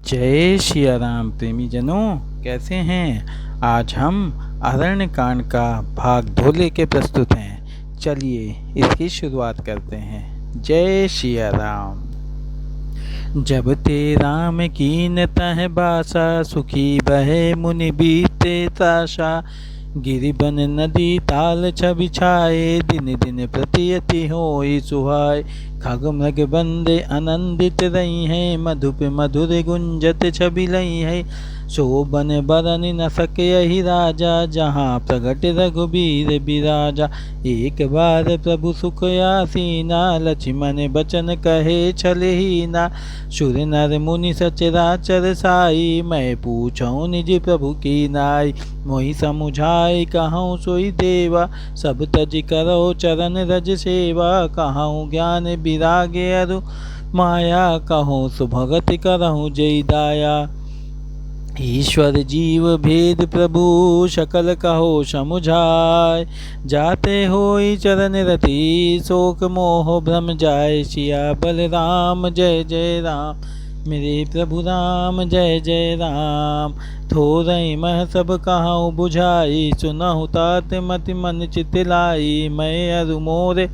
जय सिया राम प्रेमी जनों, कैसे हैं। आज हम अरण्य कांड का भाग 2 लेके प्रस्तुत हैं। चलिए इसकी शुरुआत करते हैं। जय सिया राम। जब ते राम कीन तह बासा, सुखी बहे मुनि बीते ताशा। गिरि बन नदी ताल छवि छाए, दिन दिन प्रति अति होई सुहाय। खग मृग बंदे आनंदित रही हैं, मधुप मधुर गुंजत छवि लई है। शोभन बरन न सके यही राजा, जहाँ प्रगट रघुबीर बिराजा। एक बार प्रभु सुख आसीना, लक्ष्मण बचन कहे छल हीना। सुर नर मुनि सचराचर साई, मैं पूछऊँ निज प्रभु की नाई। मोहि समुझाई कहूँ सोई देवा, सब तज करो चरण रज सेवा। कहूँ ज्ञान विरागे अरु माया, कहूँ सुभगति करहूँ जय दाया। ईश्वर जीव भेद प्रभु सकल कहो समुझाय। जाते होई चरण रति, शोक मोह भ्रम जाय। सिया बलराम जय जय राम, मेरे प्रभु राम जय जय राम। थोरई मह सब कहूँ बुझाई, सुनहु तात मति मन चित लाई। मैं अरु मोरे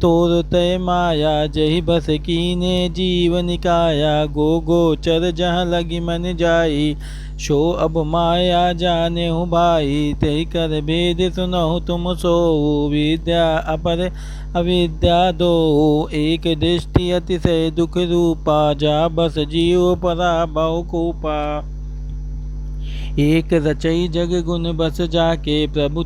तोर तय माया, जही बस कीने जीव निकाया। गो गोचर जहाँ लगी मन जाई, शो अब माया जाने हूँ भाई। ते कर भेद सुनहु तुम सो, विद्या अपर अविद्या दो। एक दृष्टि अतिशय दुख रूपा, जा बस जीव परा बहु कूपा। एक रचई जग गुण बस जाके, प्रभु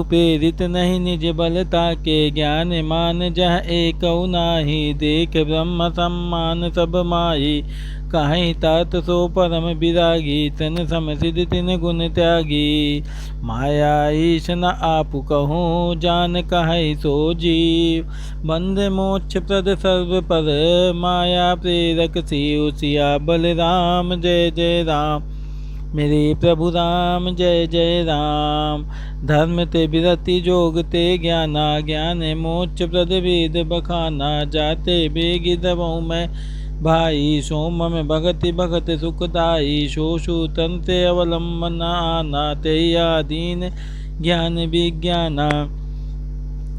प्रेरित नहीं निज बलता के। ज्ञान मान जह एक नाही, देख ब्रह्म सम्मान सब माही। कहीं तात सो परम विरागी, तन सम सिद्ध तिन गुण त्यागी। माया ईश न आप कहूँ, जान कहि सो जीव। बंद मोक्ष प्रद सर्व पर, माया प्रेरक सियो। सिया बलराम जय जय राम, मेरे प्रभु राम जय जय राम। धर्म ते विरति जोग ते ज्ञाना, ज्ञान मोक्ष प्रद वेद बखाना। जाते बेग दबऊ मैं भाई, सोम में भगति भगत सुखदाई। शोषु तंत्र अवलंबन आना, ते दीन ज्ञान विज्ञाना।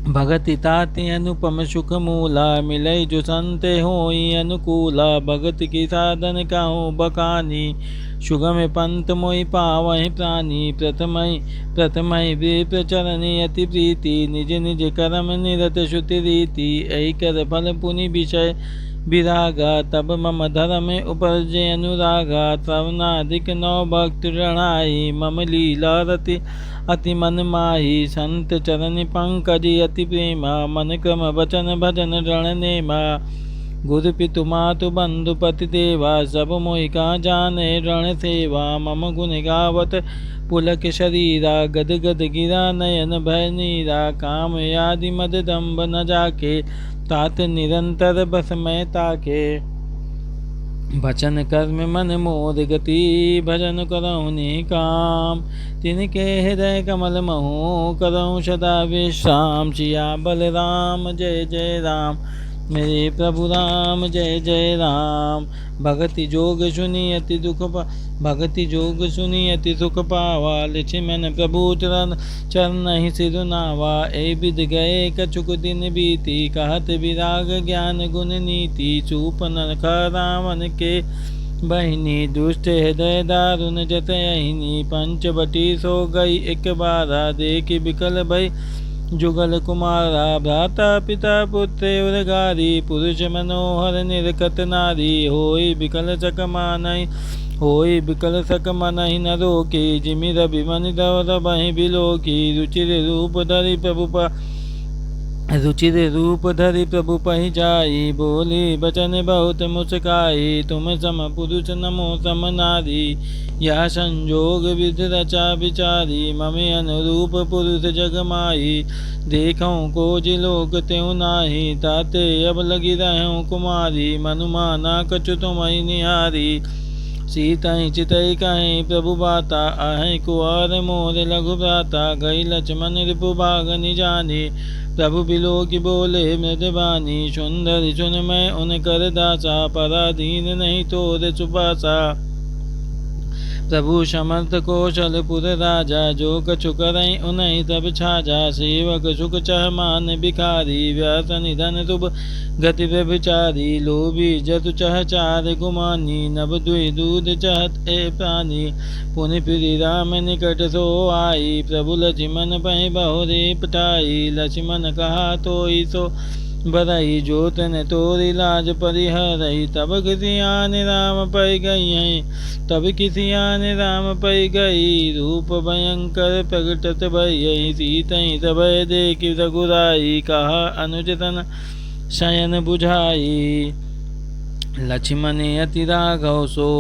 भगति ताति अनुपम सुख मूला, मिलई जो संते होई अनुकूला। भगत की साधन कहूँ बखानी, सुगम पंथ मोहि पावहि प्राणी। प्रथमहि विप्र चरणी अति प्रीति, निज निज कर्म निरत श्रुति रीति। ऐ कर फल पुनि विषय विरागा, तब मम धर्म उपरजे अनुरागा। श्रवणाधिक नौ भक्त रणाई, मम लीला रति अति मन माही। संत चरण पंकज अति प्रेमा, मन क्रम वचन भजन रण नेमा। गुरु पितु मातु बंधु पति देवा, सब मोहि का जाने रण सेवा। मम गुण गावत पुलक शरीरा, गद गद गिरा नयन भय नीरा। काम आदि मद दम्भ न जाके, तात निरंतर बस मैं ताके। भजन कर्म मन मोद गति, भजन करऊँ निकाम। तिनके हृदय कमल महु, करऊँ सदा विश्राम। सिया बलराम जय जय राम, मेरे प्रभु राम जय जय राम। भगति जोग सुनी अति सुख पावा। लक्ष्मण प्रभु चरण ही सिर नावा। ए विद गए कछुक दिन बीती, कहत विराग ज्ञान गुण नीति। चूप नरक रावण के बहिनी, दुष्ट हृदय दारुण जतयहिनी। पंचवटी सो गई एक बारा, देख बिकल भई जुगल कुमारा। भ्राता पिता पुत्र उरगारी, पुरुष मनोहर निरखत नारी। होई बिकल सक मनहि न रोकी, जिमि रवि मनि दवर बहि बिलोकी। रुचिर रूप धरि प्रभु पहि जाई, बोली बचन बहुत मुस्काई। तुम सम पुरुष नमो सम नारी, यह संजोग विधि रचा विचारी। ममे अनुरूप पुरुष जग माही, देखऊँ कोज लोक त्यों नाही। ताते अब लगी रहूँ कुमारी, मनुमाना कछु तुमहि निहारी। सीतहि चितहि कहीं प्रभु बाता, अहि कुंवर मोर लघु भ्राता। गई लक्ष्मण रिपु भाग निजानी, प्रभु बिलो की बोले मृदबानी। सुंदर सुन मैं उन कर दासा, पराधीन नहीं तोर सुपासा। प्रभु समर्थ कौशलपुर राजा, जो कछु करई उन्हीं तब छाजा। सेवक सुख चह मान भिखारी, व्यास निधन तुब गति व्यभिचारी। लोभी जतु चह चार गुमानी, नभ दुई दूध चहत ए प्राणी। पुनि फिरि राम निकट सो आई, प्रभु लक्ष्मण पहि बहुरे पठाई। लक्ष्मण कहा तोई सो बरई, जो तन तोरी लाज परिहरई। तब किसी आन राम पै गई, तब किसी आन राम पै गई। रूप भयंकर प्रगटत भई, सीतहि तभय देखि रघुराई। कहा अनुज तन शयन बुझाई, लक्ष्मण अति राघव सो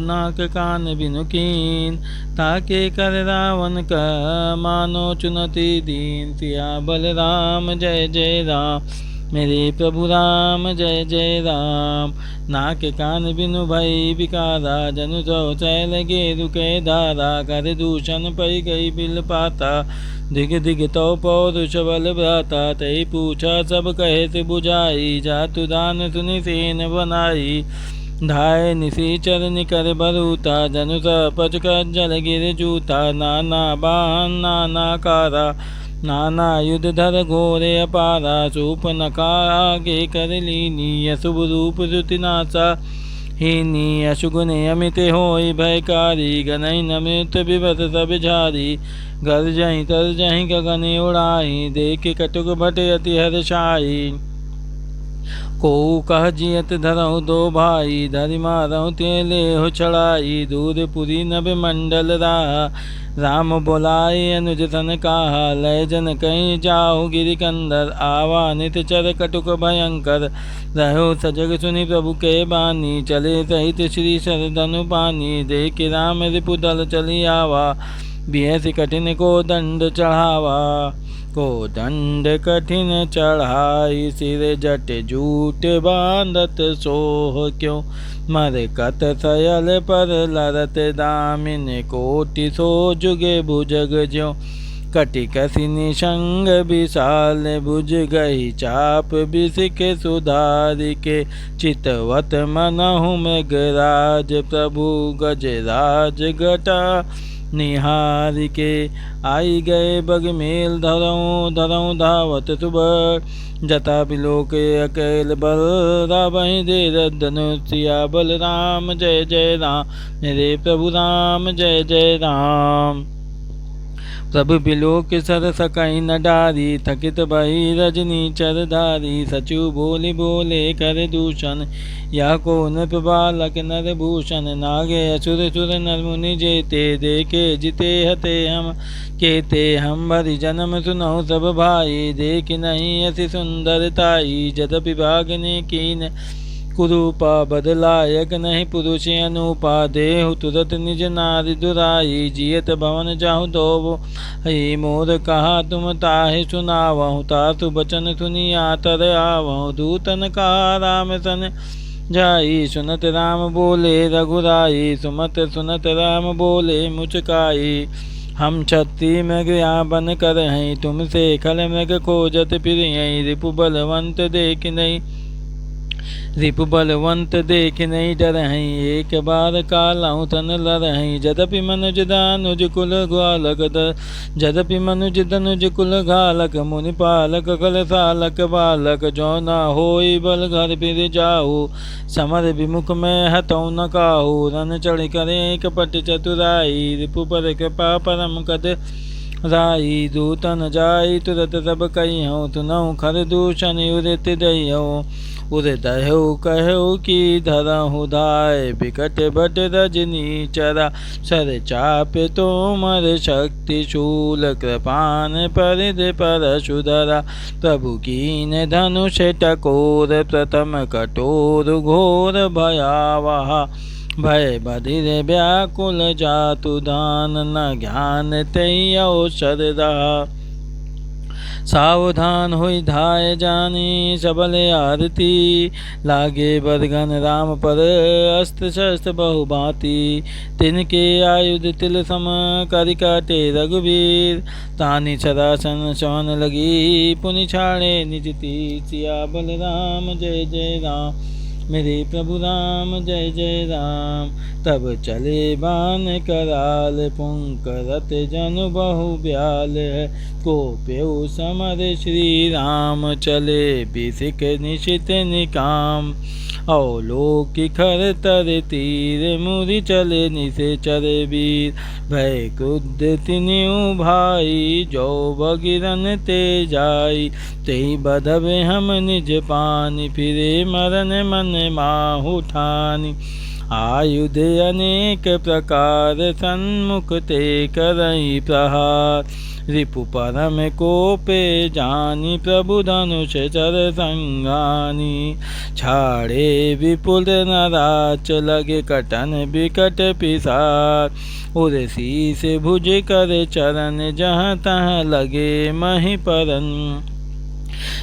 नाक कान बिनु कीन। ताके कर रावण का मानो चुनति दीन। सियाबल राम जय जय राम, मेरे प्रभु राम जय जय राम। नाक कान बिनु भई बिकारा, जनु सौ चैल गे रुके धारा। कर दूषण पै गई बिल पाता, दिग दिग तो पौरुष बल भ्राता। तई पूछा सब कहे बुझाई, जातु दान सुनि सेन बनाई। धाय निशिचर निकर बरूता, जनु पच जल गिर जूता। नाना बाहन नाना कारा, नाना युद्ध धर घोरे अपारा। शूर्पणखा आगे कर लीनी, अशुभ रूप श्रुति नासा हीनी। अशुगुन अमित होई भयकारी, गनहि नमृत विभत सब झारी। गरजहि तरजहि गगन उड़ाई, देख कटुक भट अति हर्षाई। को कह जियत धरहु दो भाई, धरि मारहु ते लेहु चढ़ाई। दूर पुरी नभ मंडल राह, राम बोलाए अनुज सन कहा। लय जन कहीं जाहु गिरि कंदर, आवा नित चर कटुक भयंकर। रहो सजग सुनि प्रभु के बानी, चले सहित श्री सर धनु पानी। देख राम रिपु दल चली आवा, बिहस कठिन को दंड चढ़ावा। को दंड कठिन चढ़ाई, सिर जट जूट बांधत सोह क्यों। मरकत सयल पर लरत दामिन, कोटि सो जुगे भुजग ज्यों। कटि कसी निशंग विशाल, भुज गई चाप बिसिके सुधारिके। चितवत मनहु मृगराज, प्रभु गजराज घटा निहारिके। आई गए बगमेल धरऊँ धरऊँ धावत सुबह। जता बिलोक अकेल बल, रावहि दे धनुष। सियाबल राम जय जय राम, मेरे प्रभु राम जय जय राम। प्रभु बिलोक सर सकई न डारी, थकित भई रजनी चरधारी। सचिव बोली बोले कर दूषण, या को नृप बालक नर भूषण। नागे असुर सुर नर मुनि जेते, देखे जिते हते हम केते। हम भरि जन्म सुनहु सब भाई, देख नहीं अति सुंदरताई। जदपि भागने कीन कुरूपा, बदलायक नहीं पुरुष अनुपा। देहु तुरत निज नारि दुराई, जियत भवन जाहु दो हई। मोर कहा तुम ताहि सुनावहु, तासु बचन सुनी आतर आवहु। दूतन कहा राम सन जाई, सुनत राम बोले रघुराई। सुमत सुनत राम बोले मुचकाई। हम छत्री मृग बन कर हैं, तुमसे खल मृग खोजत फिर। रिपु बलवंत देख नहीं, रिपु बलवंत देख नहीं डरहीं। एक बार कालहु तन लरहीं। जदपि मनुज दानुज कुल ग्वालक, जदपि मनुज धनुज कुल घालक। मुनि पालक कल सालक बालक, जो न होई बल घर फिर जाहु। समर विमुख में हतौ न काहू, रन चढ़ करे कपट चतुराई। रिपु पर कृपा परम कद राई, दूतन जाई तुरत सब कहिहु। तुनहु खर दूषण उदित दहिहु। उदयहु कहु कि धरहु धाय, बिकट भट रजनी चरा। सर चाप तोमर शक्ति शूल, कृपान परिध परशुधरा। प्रभु कीन धनुष टकोर, प्रथम कठोर घोर भयावह। भय बधिर व्याकुल जातु दान, न ज्ञान तई अवसर रहा। सावधान होई धाय जानी सबल आरती, लागे बरगन राम पर अस्त्र शस्त्र बहु भांति, तिनके आयुध तिल सम करि काटे रघुवीर, तानि सरासन शवन लगी पुनि छाड़े निज तीर, सिया बलराम जय जय राम, मेरे प्रभु राम जय जय राम। तब चले बान कराल पुंकरत जनु बहु ब्याल, को प्यो समर श्री राम, चले बिसिक निशित निकाम, अवलोकि खर तर तीर, मुरि चले निशेचर वीर, भय क्रुद्ध तिन्यु भाई, जो भगीरन ते जाई, तेहि बधबे हम निज पानि, फिरे मरन मन माहु ठानि, आयुध अनेक प्रकार, सन्मुख ते करई प्रहार, रिपु परम कोपे जानी, प्रभु धनुष चर संगानी, छाड़े विपुल नराच, लगे कटन बिकट पिसार, उर शीस भुज कर चरण, जहाँ तहाँ लगे मही परन,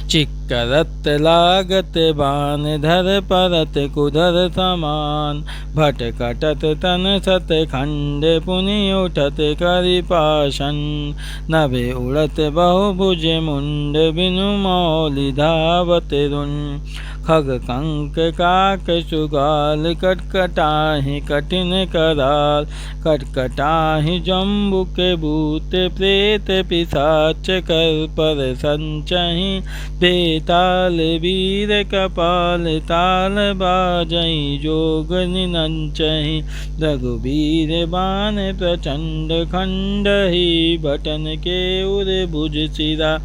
चिक्करत लागत बान, धर परत कुधर समान, भट कटत तन सत खंड, पुनि उठत करि पाशन, नभे उड़त बहु भुज मुंड, बिनु मौलि धावत रुन, खग कंक काक सुगाल, कटकटाहि कठिन कराल, कटकटाहि जम्बुक भूत, प्रेत पिशाच कर पर संचहि, बेताल वीर कपाल, ताल बाजई जोग निनंचहि, रघुवीर बान प्रचंड, खंड ही बटन के उर भुज सिरा,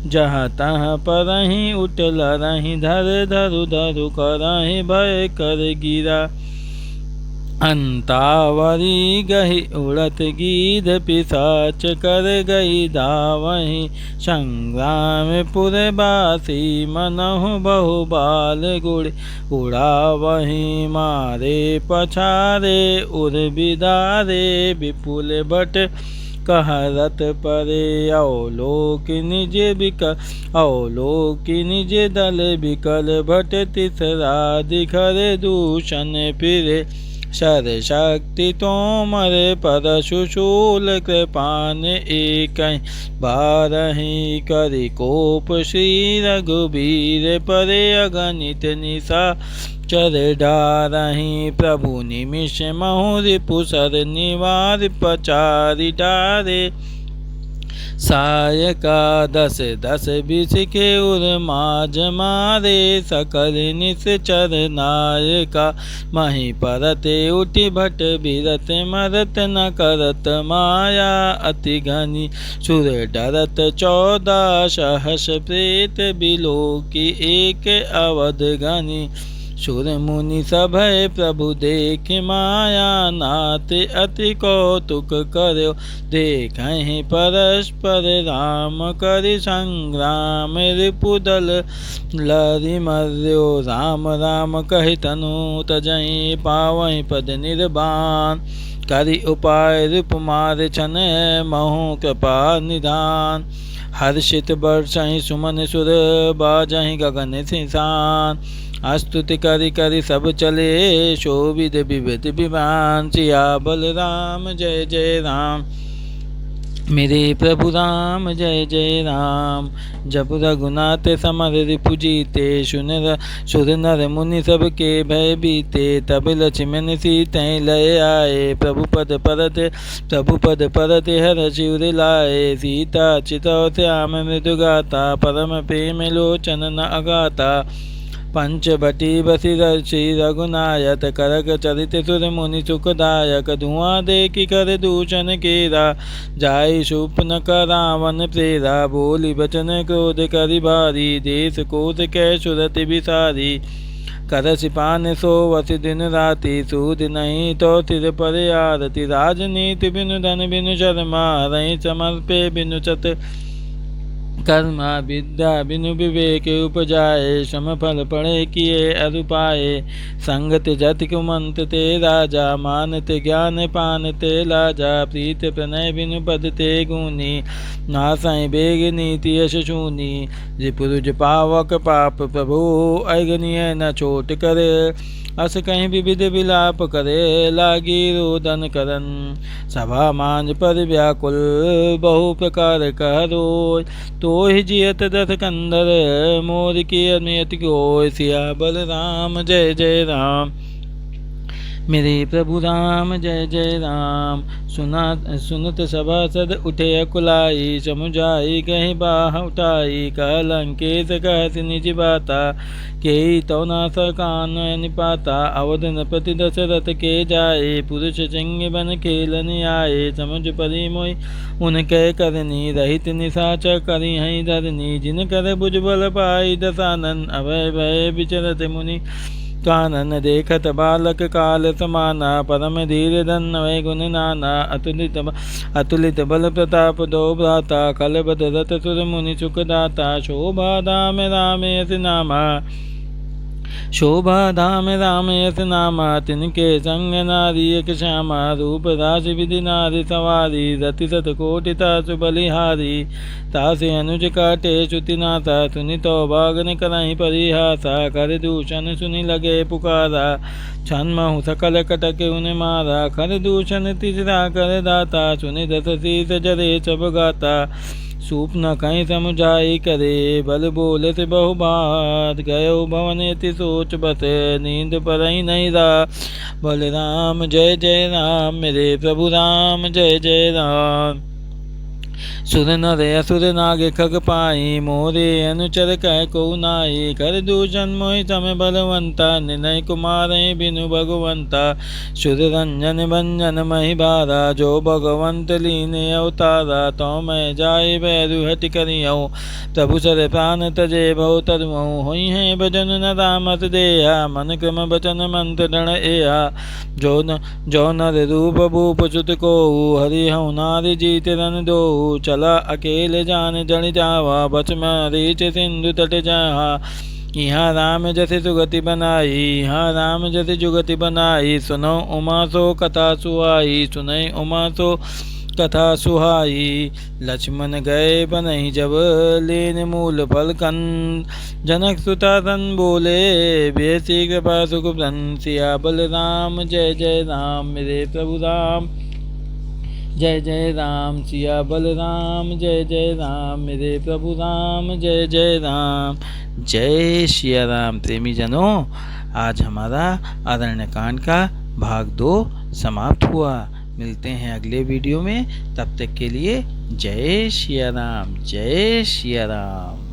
जहाँ तहाँ परहि उठल रही, धर धरु धरु करहि भय कर गिरा, अंतावरी गही उड़त गीध, पिशाच कर गई धावहि, संग्राम पुरबासी, मनहु बहु बाल गुड़, उड़ावहि मारे पछारे, उर बिदारे विपुल भट, कहरत परे, अवलोकि निज बिकल, अवलोकि निज दल बिकल, भट तीसरा दिखर दूषण फिरे, शर शक्ति तोमर परशु शूल, कृपान एक बारहि, करि कोप श्री रघुबीर, परे अगणित निशा चर डारहि, प्रभु निमिष महु रिपु सर निवार, पचारि डारे, सायका दस दस बिसिके उर माज मारे, सकल निश्चर नायका, मही परते उठि भट बिरत, मरत न करत माया अति घनी, सुर डरत 14 सहस, प्रेत बिलोकी एक अवध घनी, सुर मुनि सभय प्रभु देख माया, नाथ अति कौतुक कर्यो, देखहि परस्पर राम, करि संग्राम रिपुदल लरि मर्यो, राम राम कहि तनु तजहि, पावहि पद निर्वाण, करि उपाय रिपु मार छन, महु कृपा निधान, हर्षित बरसहि सुमन सुर, बाजहि गगन सिंसान, स्तुति करि करि सब चले, शोभित विविध विमान, सिया बलराम जय जय राम, मेरे प्रभु राम जय जय राम। जब रघुनाथ समर रिपु जीते, सुर नर मुनि सब के भय बीते, तब लक्ष्मण सीतहि लय आए, प्रभु पद परत हर शिवर लाए, सीता चितौ श्याम मृदु गाता, परम प्रेम लोचन न अगाता, पंचवटी बसी श्री रघुनायक, करक चरित सुर मुनि सुखदायक, धुआं देखि कर दूषण केरा, जाय शूर्पण रावण प्रेरा, बोली बचन क्रोध करि भारी, देश कोश कै सुरति बिसारी, कर सिपान सोवति दिन राति, सूद नहीं तो सिर पर आरती, राजनीति बिनु धन बिनु शर्मा, रही समर्पे बिनु चत कर्मा विद्या बिनु विवेक उपजाए, सम फल पड़े किए अरुपाए। संगत जति कुमंत ते राजा, मानते ज्ञान पानते लाजा। प्रीत प्रणय बिनु पद ते गुनी, नासाई बेग नीति यश शूनी। रिपुरुज पावक पाप प्रभु, अगनिय न चोट करे। अस कहीं विविध विलाप करे, लागी रोदन करन। सभा मांझ पर व्याकुल, बहु प्रकार कह रोय। तो ही जियत दस कंदर, मोर की अनियत गोय। सिया बल राम जय जय राम, मेरे प्रभु राम जय जय राम। सुनत सभासद उठे अकुलाई, समुझाई कहीं बाह उठाई। कह लंकेश कहत निज बाता, के तो न सकान निपाता। अवधन प्रति दशरथ के जाए, पुरुष सिंह बन खेलन आए। समुझ परि मोहि उनके करनी, रहित निशाचर करी हई धरनी। जिन कर भुजबल पाई दसानन, अभय भय विचरत मुनि कानन। देखत बालक काल समाना, परम धीर धन्य गुण नाना। अतुलित बल प्रताप दो भ्राता, कल बदरत सुर मुनि सुखदाता। शोभा धाम राम यस नामा, शोभा धाम राम यस नामा। तिनके संग नारी एक श्यामा, रूप राशि विधि नारी सवारी। रति सत कोटि तासु बलिहारी, तासे अनुज काटे श्रुतिनाथा। सुनि तो बागन करहि परिहासा, कर दूषण सुनि लगे पुकारा। छन्महु सकल कटक उन मारा, कर दूषण तिसरा कर दाता। सुनि दस शीस जरे सब गाता, सूप न कहीं समुझाई करे। बल बोले से बहु बात, गयो भवन ति सोच बस। नींद पर ही नहीं रहा, बोले राम जय जय राम, मेरे प्रभु राम जय जय राम। सुर नर असुर नागे खग पाई, मोरे अनुचर कह को नाई। कर दूषण मोहि सम बलवंता, निनय कुमार बिनु भगवंता। सुर रंजन भंजन महि भारा, जो भगवंत लीन अवतारा। तो मैं जाय भैरु हटि करियऊ, प्रभु सर प्राण तजे बहु तरमऊ। होई है भजन न रामत देहा, मन क्रम बचन मंत्र दृढ़ एहा। जो नर रूप भूप सुत को, हरि हऊ नारी जीत रन दो। चला अकेले जान जन जावा, बच मरीच सिंधु तट जहा। यहाँ राम जैसे सुगति बनाई, यहाँ राम जैसे जुगति बनाई। सुनो उमा सो कथा सुहाई, सुनई उमा सो कथा सुहाई। लक्ष्मण गए बनहि जब, लेन मूल फल कंद। जनक सुता सन बोले, बेसी कृपा सुख प्रन। सिया बल राम जय जय राम, मेरे प्रभु राम जय जय राम। सिया बल राम जय जय राम, मेरे प्रभु राम जय जय राम। जय सिया राम। प्रेमी जनों, आज हमारा अरण्यकांड का भाग 2 समाप्त हुआ। मिलते हैं अगले वीडियो में, तब तक के लिए जय सिया राम, जय सिया राम।